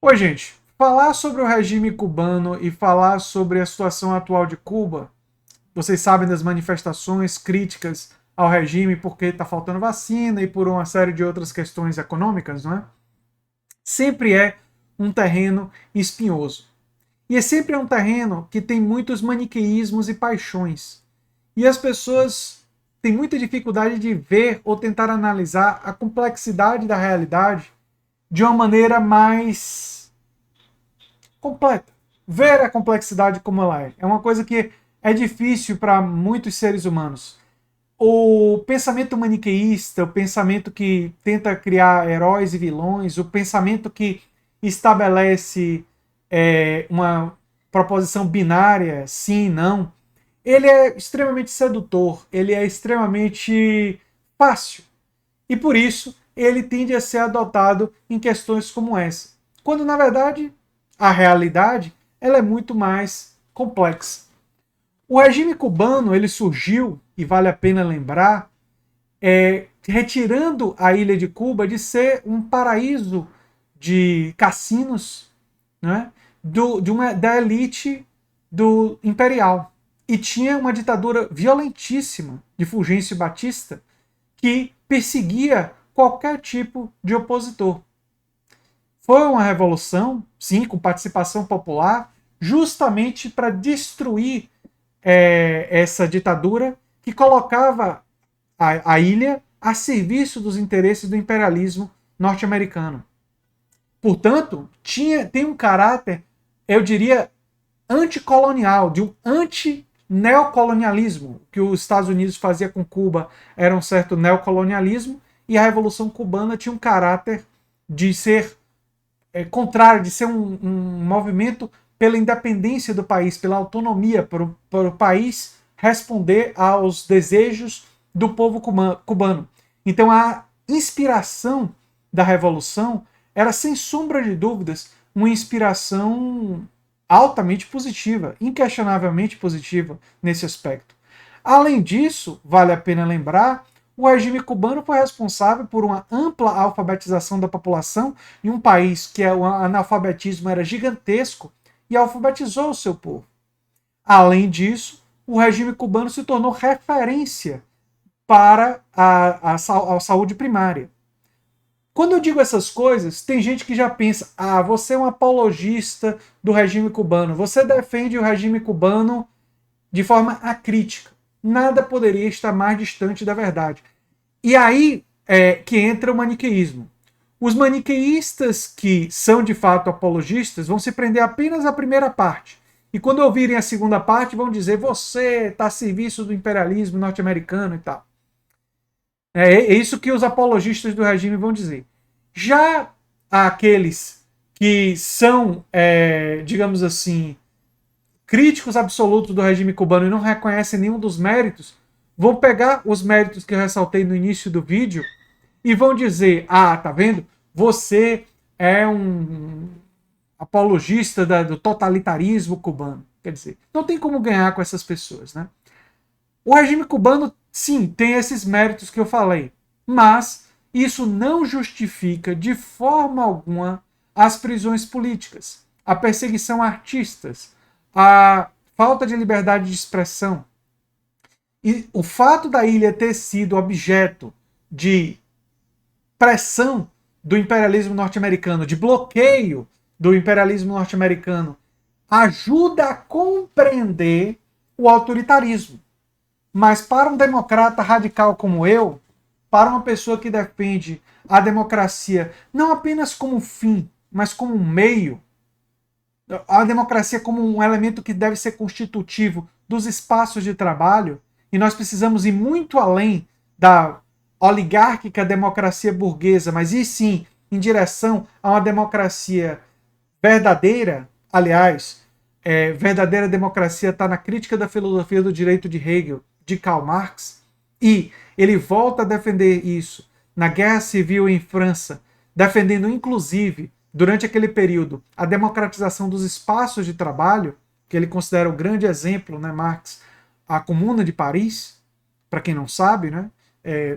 Oi, gente. Falar sobre o regime cubano e falar sobre a situação atual de Cuba, vocês sabem das manifestações críticas ao regime porque está faltando vacina e por uma série de outras questões econômicas, não é? Sempre é um terreno espinhoso. E é sempre um terreno que tem muitos maniqueísmos e paixões. E as pessoas têm muita dificuldade de ver ou tentar analisar a complexidade da realidade de uma maneira mais completa. Ver a complexidade como ela é. É uma coisa que é difícil para muitos seres humanos. O pensamento maniqueísta, o pensamento que tenta criar heróis e vilões, o pensamento que estabelece uma proposição binária, sim e não, ele é extremamente sedutor, ele é extremamente fácil. E por isso ele tende a ser adotado em questões como essa. Quando na verdade a realidade ela é muito mais complexa. O regime cubano ele surgiu, e vale a pena lembrar, retirando a ilha de Cuba de ser um paraíso de cassinos, né, da elite do imperial. E tinha uma ditadura violentíssima de Fulgêncio Batista que perseguia qualquer tipo de opositor. Foi uma revolução, sim, com participação popular, justamente para destruir essa ditadura que colocava a ilha a serviço dos interesses do imperialismo norte-americano. Portanto, tem um caráter, eu diria, anticolonial, de um anti-neocolonialismo. Que os Estados Unidos fazia com Cuba era um certo neocolonialismo, e a Revolução Cubana tinha um caráter de ser contrário, de ser um movimento pela independência do país, pela autonomia, para o país responder aos desejos do povo cubano. Então a inspiração da Revolução era, sem sombra de dúvidas, uma inspiração altamente positiva, inquestionavelmente positiva nesse aspecto. Além disso, vale a pena lembrar, o regime cubano foi responsável por uma ampla alfabetização da população em um país que o analfabetismo era gigantesco e alfabetizou o seu povo. Além disso, o regime cubano se tornou referência para a saúde primária. Quando eu digo essas coisas, tem gente que já pensa: ah, você é um apologista do regime cubano, você defende o regime cubano de forma acrítica. Nada poderia estar mais distante da verdade. E aí que entra o maniqueísmo. Os maniqueístas que são de fato apologistas vão se prender apenas à primeira parte. E quando ouvirem a segunda parte, vão dizer: você está a serviço do imperialismo norte-americano e tal. É isso que os apologistas do regime vão dizer. Já aqueles que são, digamos assim, críticos absolutos do regime cubano e não reconhecem nenhum dos méritos, vão pegar os méritos que eu ressaltei no início do vídeo e vão dizer: ah, tá vendo? Você é um apologista do totalitarismo cubano. Quer dizer, não tem como ganhar com essas pessoas, né? O regime cubano, sim, tem esses méritos que eu falei, mas isso não justifica de forma alguma as prisões políticas, a perseguição a artistas, a falta de liberdade de expressão. E o fato da ilha ter sido objeto de pressão do imperialismo norte-americano, de bloqueio do imperialismo norte-americano, ajuda a compreender o autoritarismo. Mas para um democrata radical como eu, para uma pessoa que defende a democracia não apenas como fim, mas como um meio, a democracia como um elemento que deve ser constitutivo dos espaços de trabalho, e nós precisamos ir muito além da oligárquica democracia burguesa, mas e sim em direção a uma democracia verdadeira. Aliás, verdadeira democracia está na crítica da filosofia do direito de Hegel, de Karl Marx, e ele volta a defender isso na Guerra Civil em França, defendendo inclusive, durante aquele período, a democratização dos espaços de trabalho, que ele considera o grande exemplo, né, Marx, a Comuna de Paris, para quem não sabe, né,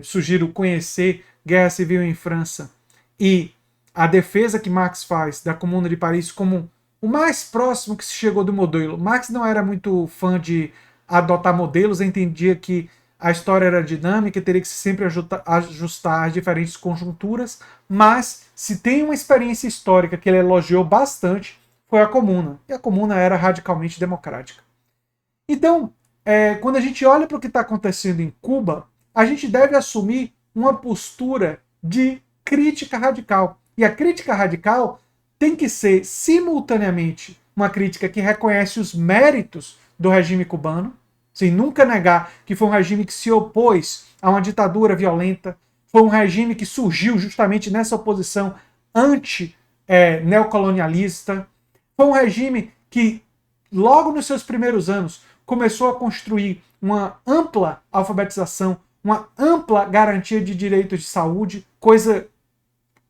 sugiro conhecer Guerra Civil em França e a defesa que Marx faz da Comuna de Paris como o mais próximo que se chegou do modelo. Marx não era muito fã de adotar modelos, entendia que a história era dinâmica e teria que sempre ajustar as diferentes conjunturas, mas se tem uma experiência histórica que ele elogiou bastante, foi a Comuna. E a Comuna era radicalmente democrática. Então, quando a gente olha para o que está acontecendo em Cuba, a gente deve assumir uma postura de crítica radical. E a crítica radical tem que ser, simultaneamente, uma crítica que reconhece os méritos do regime cubano, sem nunca negar que foi um regime que se opôs a uma ditadura violenta, foi um regime que surgiu justamente nessa oposição anti-neocolonialista, foi um regime que, logo nos seus primeiros anos, começou a construir uma ampla alfabetização, uma ampla garantia de direitos de saúde, coisa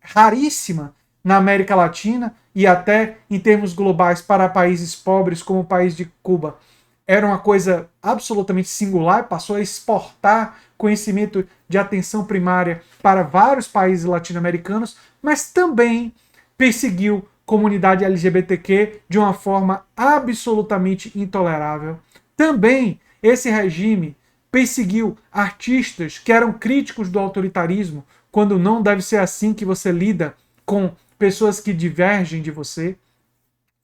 raríssima na América Latina e até em termos globais para países pobres como o país de Cuba. Era uma coisa absolutamente singular, passou a exportar conhecimento de atenção primária para vários países latino-americanos, mas também perseguiu comunidade LGBTQ de uma forma absolutamente intolerável. Também esse regime perseguiu artistas que eram críticos do autoritarismo, quando não deve ser assim que você lida com pessoas que divergem de você.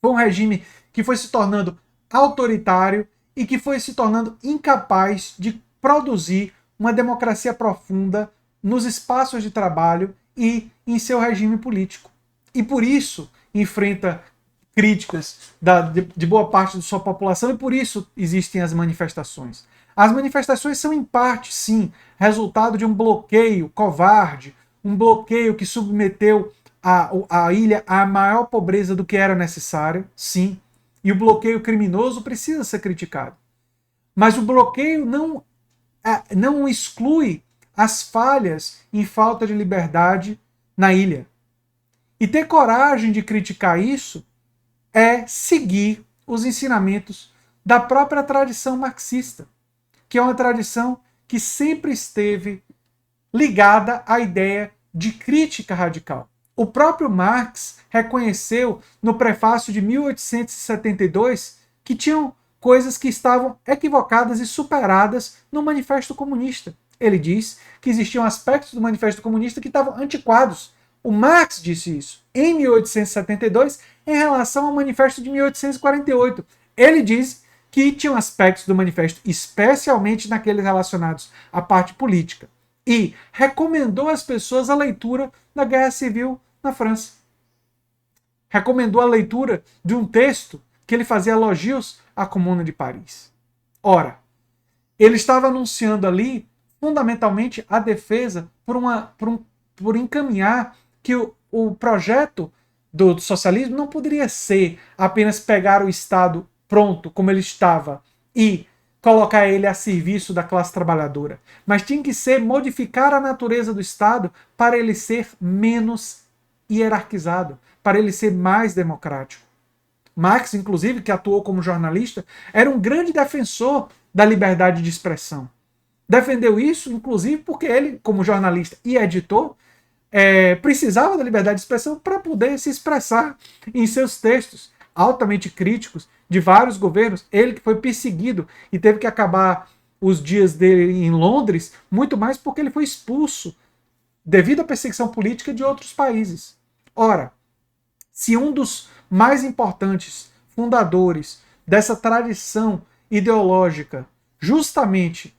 Foi um regime que foi se tornando autoritário e que foi se tornando incapaz de produzir uma democracia profunda nos espaços de trabalho e em seu regime político. E por isso enfrenta críticas de boa parte da sua população e por isso existem as manifestações. As manifestações são, em parte, sim, resultado de um bloqueio covarde, um bloqueio que submeteu a ilha à maior pobreza do que era necessário, sim, e o bloqueio criminoso precisa ser criticado. Mas o bloqueio não exclui as falhas em falta de liberdade na ilha. E ter coragem de criticar isso é seguir os ensinamentos da própria tradição marxista, que é uma tradição que sempre esteve ligada à ideia de crítica radical. O próprio Marx reconheceu no prefácio de 1872 que tinham coisas que estavam equivocadas e superadas no Manifesto Comunista. Ele diz que existiam aspectos do Manifesto Comunista que estavam antiquados. O Marx disse isso em 1872 em relação ao Manifesto de 1848. Ele diz que tinham aspectos do manifesto, especialmente naqueles relacionados à parte política, e recomendou às pessoas a leitura da Guerra Civil na França. Recomendou a leitura de um texto que ele fazia elogios à Comuna de Paris. Ora, ele estava anunciando ali, fundamentalmente, a defesa por encaminhar que o projeto do socialismo não poderia ser apenas pegar o Estado pronto, como ele estava, e colocar ele a serviço da classe trabalhadora. Mas tinha que ser modificar a natureza do Estado para ele ser menos hierarquizado, para ele ser mais democrático. Marx, inclusive, que atuou como jornalista, era um grande defensor da liberdade de expressão. Defendeu isso, inclusive, porque ele, como jornalista e editor, precisava da liberdade de expressão para poder se expressar em seus textos altamente críticos de vários governos. Ele que foi perseguido e teve que acabar os dias dele em Londres, muito mais porque ele foi expulso devido à perseguição política de outros países. Ora, se um dos mais importantes fundadores dessa tradição ideológica justamente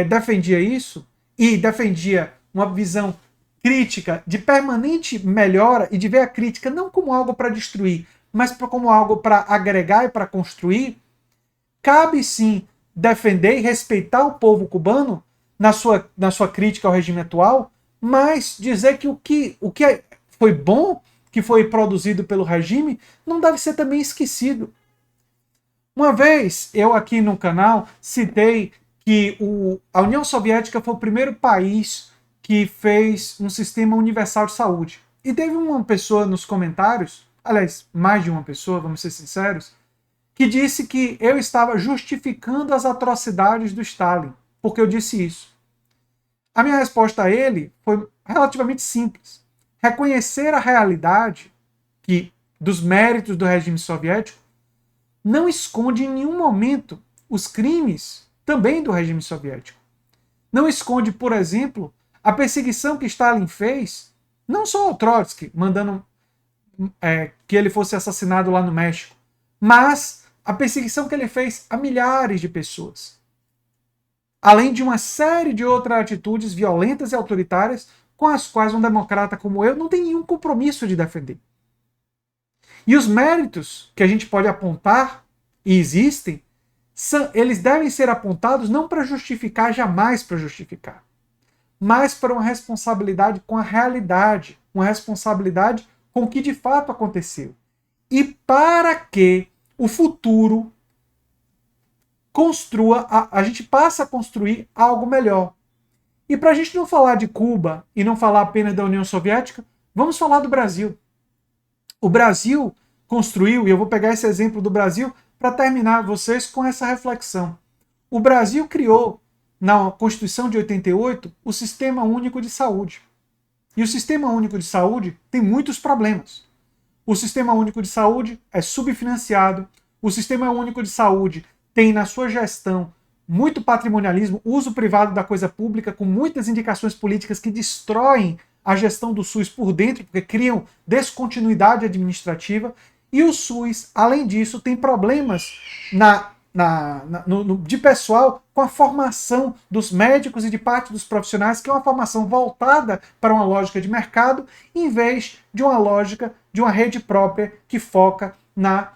defendia isso e defendia uma visão crítica de permanente melhora e de ver a crítica não como algo para destruir, mas como algo para agregar e para construir, cabe sim defender e respeitar o povo cubano na sua crítica ao regime atual, mas dizer que o que foi bom, que foi produzido pelo regime, não deve ser também esquecido. Uma vez, eu aqui no canal citei que a União Soviética foi o primeiro país que fez um sistema universal de saúde. E teve uma pessoa nos comentários, aliás, mais de uma pessoa, vamos ser sinceros, que disse que eu estava justificando as atrocidades do Stalin, porque eu disse isso. A minha resposta a ele foi relativamente simples. reconhecer a realidade que dos méritos do regime soviético não esconde em nenhum momento os crimes também do regime soviético. Não esconde, por exemplo, a perseguição que Stalin fez, não só ao Trotsky, mandando que ele fosse assassinado lá no México, mas a perseguição que ele fez a milhares de pessoas. Além de uma série de outras atitudes violentas e autoritárias com as quais um democrata como eu não tem nenhum compromisso de defender. E os méritos que a gente pode apontar, e existem, eles devem ser apontados não para justificar, jamais para justificar, mas para uma responsabilidade com a realidade, uma responsabilidade com o que de fato aconteceu. E para que o futuro a gente passa a construir algo melhor. E para a gente não falar de Cuba e não falar apenas da União Soviética, vamos falar do Brasil. O Brasil construiu, e eu vou pegar esse exemplo do Brasil para terminar vocês com essa reflexão. O Brasil criou, na Constituição de 88, o Sistema Único de Saúde. E o Sistema Único de Saúde tem muitos problemas. O Sistema Único de Saúde é subfinanciado, o Sistema Único de Saúde tem na sua gestão muito patrimonialismo, uso privado da coisa pública, com muitas indicações políticas que destroem a gestão do SUS por dentro, porque criam descontinuidade administrativa, e o SUS, além disso, tem problemas de pessoal com a formação dos médicos e de parte dos profissionais, que é uma formação voltada para uma lógica de mercado, em vez de uma lógica de uma rede própria que foca na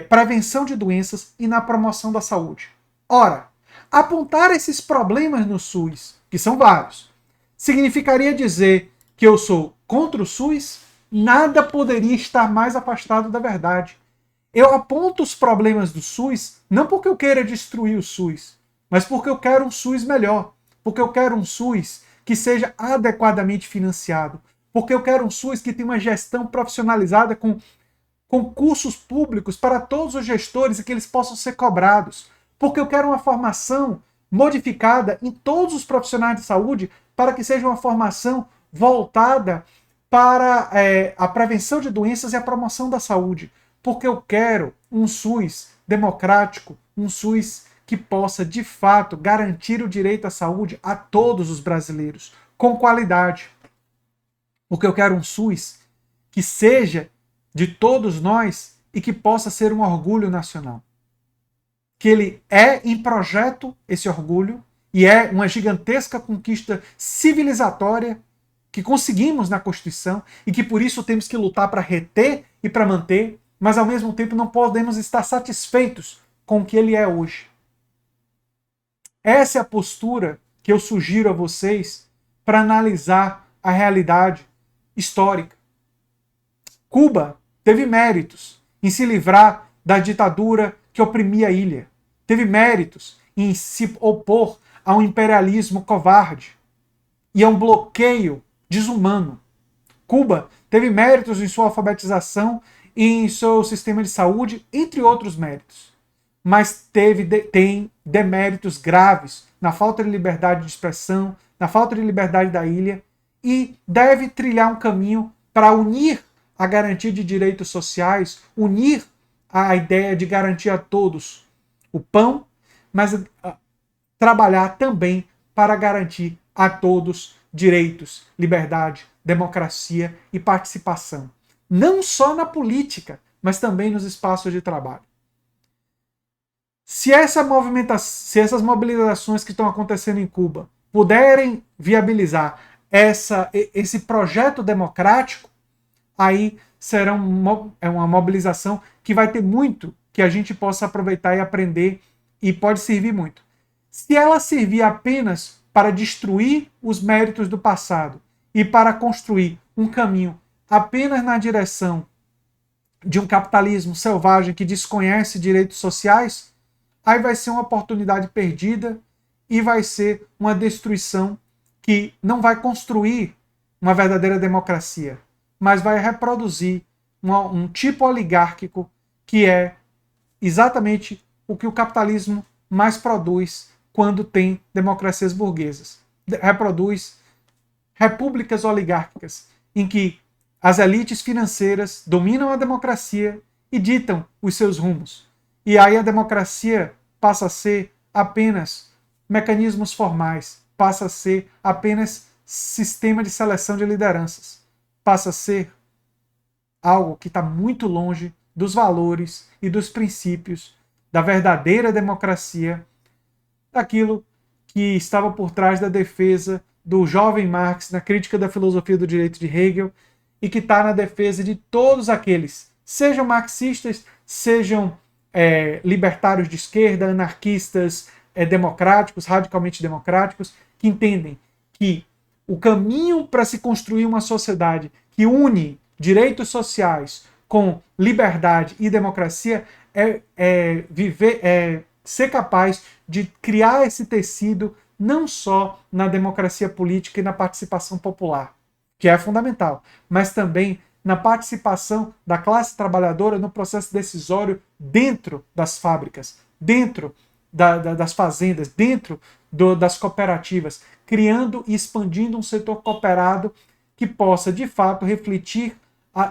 prevenção de doenças e na promoção da saúde. Ora, apontar esses problemas no SUS, que são vários, significaria dizer que eu sou contra o SUS? Nada poderia estar mais afastado da verdade. Eu aponto os problemas do SUS não porque eu queira destruir o SUS, mas porque eu quero um SUS melhor, porque eu quero um SUS que seja adequadamente financiado, porque eu quero um SUS que tenha uma gestão profissionalizada com concursos públicos para todos os gestores e que eles possam ser cobrados, porque eu quero uma formação modificada em todos os profissionais de saúde para que seja uma formação voltada para a prevenção de doenças e a promoção da saúde. Porque eu quero um SUS democrático, um SUS que possa, de fato, garantir o direito à saúde a todos os brasileiros, com qualidade. Porque eu quero um SUS que seja de todos nós e que possa ser um orgulho nacional. Que ele é em projeto esse orgulho e é uma gigantesca conquista civilizatória que conseguimos na Constituição e que por isso temos que lutar para reter e para manter, mas ao mesmo tempo não podemos estar satisfeitos com o que ele é hoje. Essa é a postura que eu sugiro a vocês para analisar a realidade histórica. Cuba teve méritos em se livrar da ditadura que oprimia a ilha. Teve méritos em se opor a um imperialismo covarde e a um bloqueio desumano. Cuba teve méritos em sua alfabetização e em seu sistema de saúde, entre outros méritos. Mas tem deméritos graves na falta de liberdade de expressão, na falta de liberdade da ilha, e deve trilhar um caminho para unir a garantia de direitos sociais, unir a ideia de garantir a todos o pão, mas trabalhar também para garantir a todos direitos, liberdade, democracia e participação. Não só na política, mas também nos espaços de trabalho. Se essas mobilizações que estão acontecendo em Cuba puderem viabilizar esse projeto democrático, aí será uma mobilização que vai ter muito que a gente possa aproveitar e aprender e pode servir muito. Se ela servir apenas para destruir os méritos do passado e para construir um caminho apenas na direção de um capitalismo selvagem que desconhece direitos sociais, aí vai ser uma oportunidade perdida e vai ser uma destruição que não vai construir uma verdadeira democracia, mas vai reproduzir um tipo oligárquico que é exatamente o que o capitalismo mais produz quando tem democracias burguesas. Reproduz repúblicas oligárquicas, em que as elites financeiras dominam a democracia e ditam os seus rumos. E aí a democracia passa a ser apenas mecanismos formais, passa a ser apenas sistema de seleção de lideranças, passa a ser algo que está muito longe dos valores e dos princípios da verdadeira democracia, daquilo que estava por trás da defesa do jovem Marx na crítica da filosofia do direito de Hegel e que está na defesa de todos aqueles, sejam marxistas, sejam libertários de esquerda, anarquistas, democráticos, radicalmente democráticos, que entendem que o caminho para se construir uma sociedade que une direitos sociais com liberdade e democracia é ser capaz de criar esse tecido não só na democracia política e na participação popular, que é fundamental, mas também na participação da classe trabalhadora no processo decisório dentro das fábricas, dentro das fazendas, dentro das cooperativas, criando e expandindo um setor cooperado que possa, de fato, refletir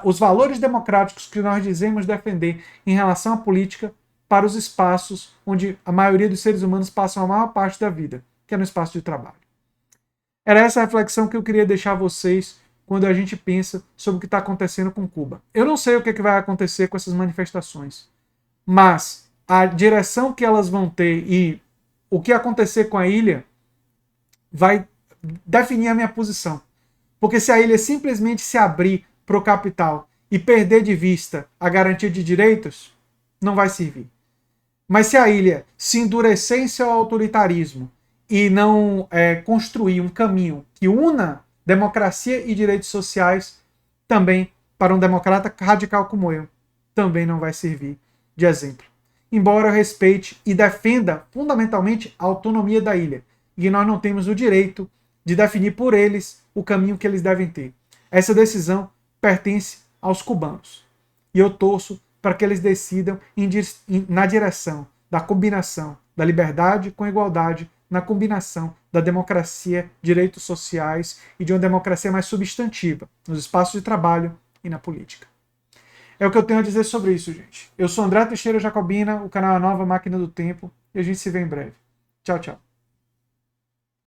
os valores democráticos que nós dizemos defender em relação à política para os espaços onde a maioria dos seres humanos passam a maior parte da vida, que é no espaço de trabalho. Era essa a reflexão que eu queria deixar a vocês quando a gente pensa sobre o que está acontecendo com Cuba. Eu não sei o que vai acontecer com essas manifestações, mas a direção que elas vão ter e o que acontecer com a ilha vai definir a minha posição. Porque se a ilha simplesmente se abrir para o capital e perder de vista a garantia de direitos, não vai servir. Mas se a ilha se endurecer em seu autoritarismo e não construir um caminho que una democracia e direitos sociais, também, para um democrata radical como eu, também não vai servir de exemplo. Embora eu respeite e defenda fundamentalmente a autonomia da ilha, e nós não temos o direito de definir por eles o caminho que eles devem ter. Essa decisão pertence aos cubanos. E eu torço para que eles decidam na direção da combinação da liberdade com a igualdade, na combinação da democracia, direitos sociais e de uma democracia mais substantiva, nos espaços de trabalho e na política. É o que eu tenho a dizer sobre isso, gente. Eu sou André Teixeira Jacobina, o canal A Nova Máquina do Tempo, e a gente se vê em breve. Tchau, tchau.